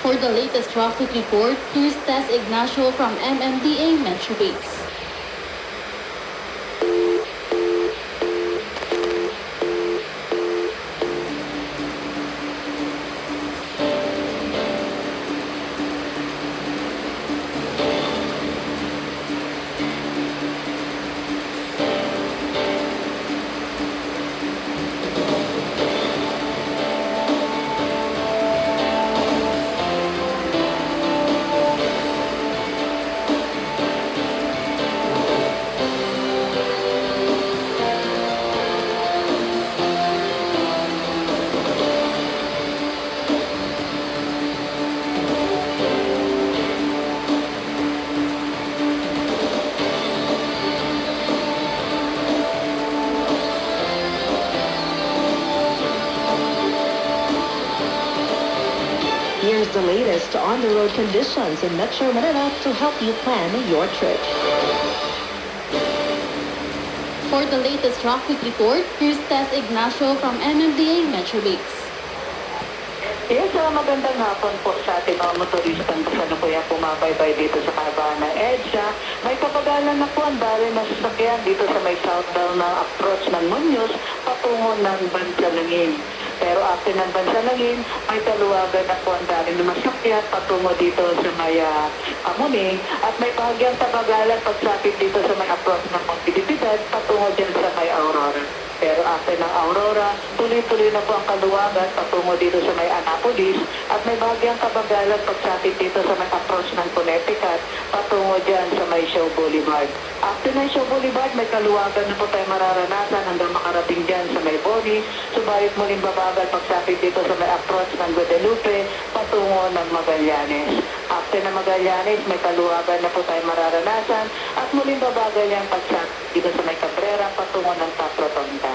For the latest traffic report, here's Tess Ignacio from MMDA Metro Base. Here's the latest on-the-road conditions in Metro Manila to help you plan your trip. For the latest traffic report, here's Tess Ignacio from MMDA Metro Base. Yes, magandang hapon po sa ating mga motoristang kasalukuyang pumabaybay dito sa Carvana EDSA. May kapagalan na po ang dali na sasakyan dito sa may southbound ng approach ng Muñoz patungo ng Bansalangin. Pero after ng Bansalangin, may kaluwagan na po ang dali na masakyan patungo dito sa may Amuning at may bahagyang kabagalan pagsapit dito sa may approach ng Montipitidad patungo dyan sa may Aurora. Pero after ng Aurora, tuloy-tuloy na po ang kaluwagan patungo dito sa may Annapolis at may bahagyang kabagalan pagsapit dito sa may approach ng Connecticut patungo dyan sa may Shaw Boulevard. After ng Shaw Boulevard, may kaluwagan na po tayo mararanasan hanggang makarating dyan sa may Boni. Subalit muling babagal pagsapit dito sa may approach ng Guadalupe patungo ng Magallanes. After ng Magallanes, may kaluwagan na po tayo mararanasan at muling babagal yung pagsapit dito sa may Cabrera patungo ng Top Rotonda.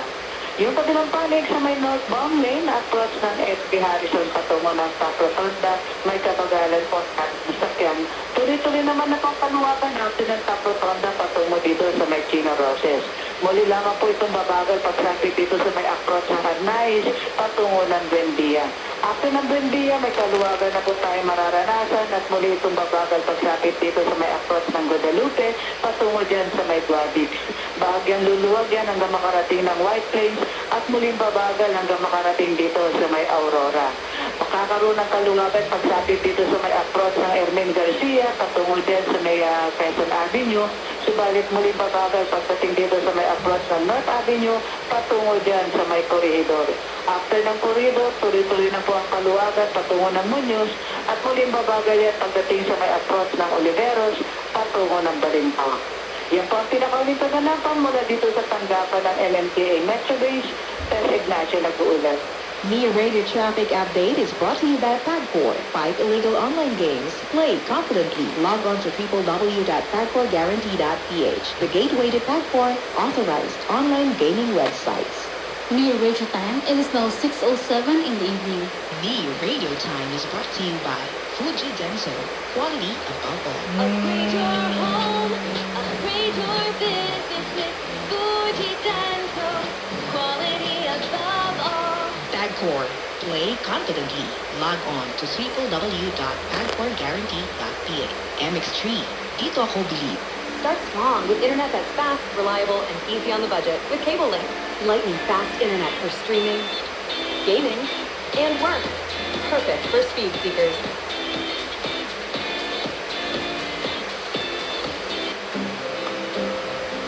Yung kabilang panig sa may northbound lane, approach ng FB Harrison patungo ng Top Rotonda, may kabagalan po at sasakyan. Tuloy-tuloy naman na pang kaluwagan after ng Top Rotonda patungo dito sa may Chino Roses. Muli lamang po itong babagal pagsapit dito sa may approach ng Arnaiz patungo ng Buendia. After ng Buendia, may kaluwagan na po tayo mararanasan at muli itong babagal pagsapit dito sa may approach ng Guadalupe patungo dyan sa may Guadix. Bahagyang luluwag yan hanggang makarating ng White Plains at muling babagal hanggang makarating dito sa may Aurora. Makakaroon ng kaluwagan pagsapit dito sa may approach ng Hermin Garcia patungo dyan sa may Quezon Avenue. Subalit muling babagal pagdating dito sa may approach ng North Avenue patungo dyan sa may Corridor. After ng Corridor, tuloy-tuloy na po ang kaluwagan patungo ng Muñoz at muling babagal yan pagdating sa may approach ng Oliveros patungo ng Balintawak. Yan po ang pinakauling kaganapan mula dito sa tanggapan ng MMDA Metro Base. Tess Ignacio nag-uulat. Me Radio Traffic Update is brought to you by PAGCOR. Fight illegal online games. Play confidently. Log on to www.pagcorguarantee.ph. The gateway to PAGCOR, authorized online gaming websites. Near Radio Time, it is now 6:07 in the evening. Me Radio Time is brought to you by Fuji Denso. Quality above all. Upgrade your home, upgrade your business with Fuji Denso. Quality above all. PAGCOR. Play confidently. Log on to www.pagcorguarantee.ph. MX3. Dito ako believe. Start strong with internet that's fast, reliable, and easy on the budget with Cable Link. Lightning fast internet for streaming, gaming, and work. Perfect for speed seekers.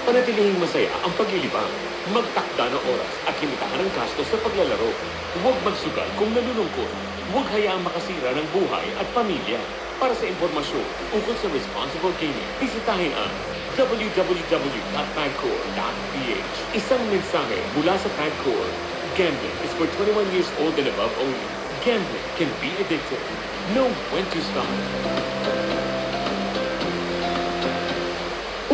Panatilihing masaya ang paglilibang. Magtakda ng oras at limitahan ang gastos sa paglalaro. Huwag magsugal kung nalulungkot. Huwag hayaang makasira ng buhay at pamilya. Para sa impormasyon tungkol sa responsible gaming, bisitahin ang www.pagcor.ph. Isang mensahe mula sa PAGCOR. Gambling is for 21 years old and above only. Gambling can be addictive. Know when to stop.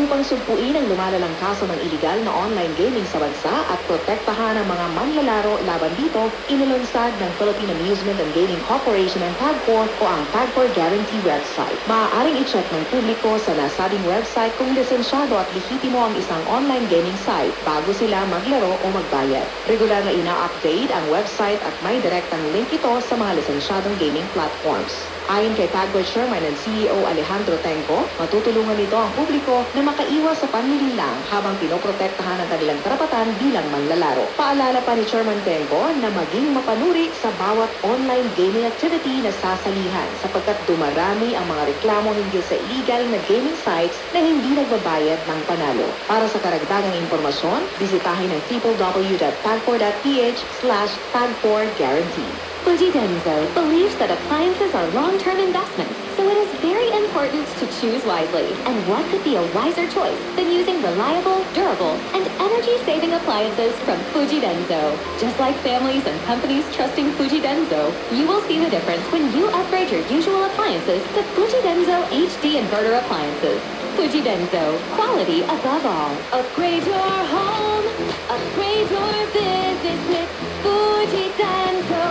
Upang sugpuin ang lumalalang kaso ng iligal na online gaming sa bansa at protektahan ang mga manlalaro laban dito, inilunsad ng Philippine Amusement and Gaming Corporation ng PAGCOR o ang PAGCOR Guarantee website. Maaaring i-check ng publiko sa nasabing website kung lisensyado at lehitimo ang isang online gaming site bago sila maglaro o magbayad. Regular na ina-update ang website at may direktang link ito sa mga lisensyadong gaming platforms. Ayon kay Tagboy Chairman and CEO Alejandro Tenco, matutulungan nito ang publiko na makaiwas sa panlilinlang habang pinoprotektahan ang kanilang karapatan bilang manlalaro. Paalala pa ni Chairman Tenco na maging mapanuri sa bawat online gaming activity na sasalihan sapagkat dumarami ang mga reklamo hinggil sa illegal na gaming sites na hindi nagbabayad ng panalo. Para sa karagdagang impormasyon, bisitahin ang www.tagcor.ph/tagcorguarantee. Fuji Denso believes that appliances are long-term investments, so it is very important to choose wisely. And what could be a wiser choice than using reliable, durable, and energy-saving appliances from Fuji Denso? Just like families and companies trusting Fuji Denso, you will see the difference when you upgrade your usual appliances to Fuji Denso HD inverter appliances. Fuji Denso, quality above all. Upgrade your home, upgrade your business with Fuji Denso,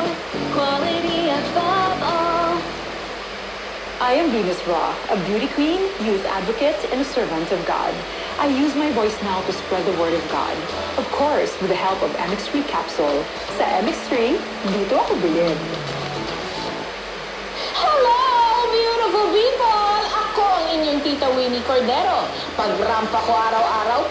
quality above all. I am Venus Raw, a beauty queen, youth advocate, and a servant of God. I use my voice now to spread the word of God. Of course, with the help of MX3 capsule. Sa MX3, dito ako bilib. Hello, beautiful people! Ako ang inyong tita Winnie Cordero. Pag rampa ko araw-araw,